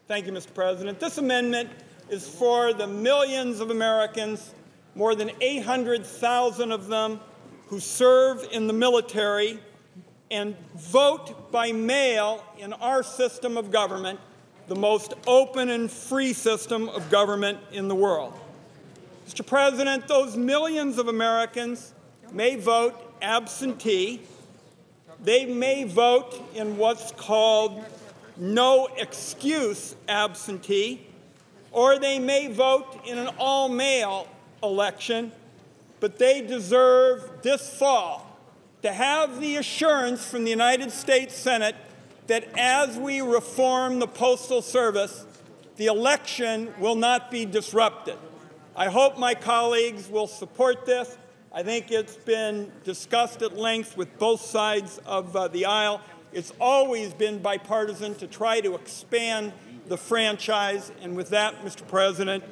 Thank you, Mr. President. This amendment is for the millions of Americans, more than 800,000 of them, who serve in the military and vote by mail in our system of government, the most open and free system of government in the world. Mr. President, those millions of Americans may vote absentee. They may vote in what's called no excuse absentee, or they may vote in an all-mail election, but they deserve this fall to have the assurance from the United States Senate that as we reform the Postal Service, the election will not be disrupted. I hope my colleagues will support this. I think it's been discussed at length with both sides of the aisle. It's always been bipartisan to try to expand the franchise. And with that, Mr. President,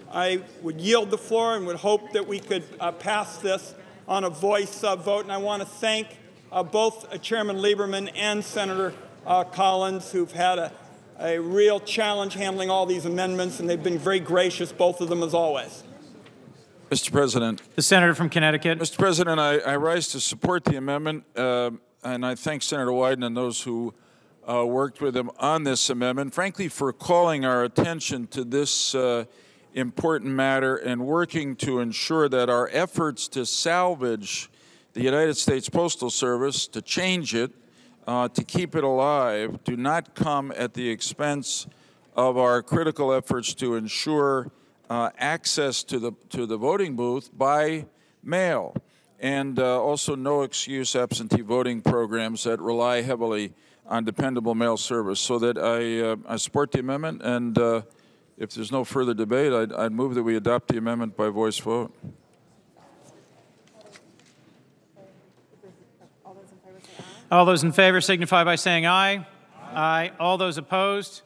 I would yield the floor and would hope that we could pass this on a voice vote. And I want to thank both Chairman Lieberman and Senator Collins, who've had a real challenge handling all these amendments, and they've been very gracious, both of them, as always. Mr. President. The senator from Connecticut. Mr. President, I rise to support the amendment, and I thank Senator Wyden and those who worked with him on this amendment, frankly, for calling our attention to this important matter and working to ensure that our efforts to salvage the United States Postal Service, to change it, to keep it alive, do not come at the expense of our critical efforts to ensure access to the voting booth by mail, and also no excuse absentee voting programs that rely heavily on dependable mail service. So that I support the amendment, and if there's no further debate, I'd move that we adopt the amendment by voice vote. All those in favor signify by saying aye. Aye. All those opposed?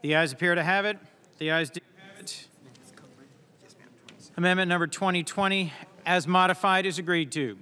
The ayes appear to have it. The ayes do have it. Amendment number 2020, as modified, is agreed to.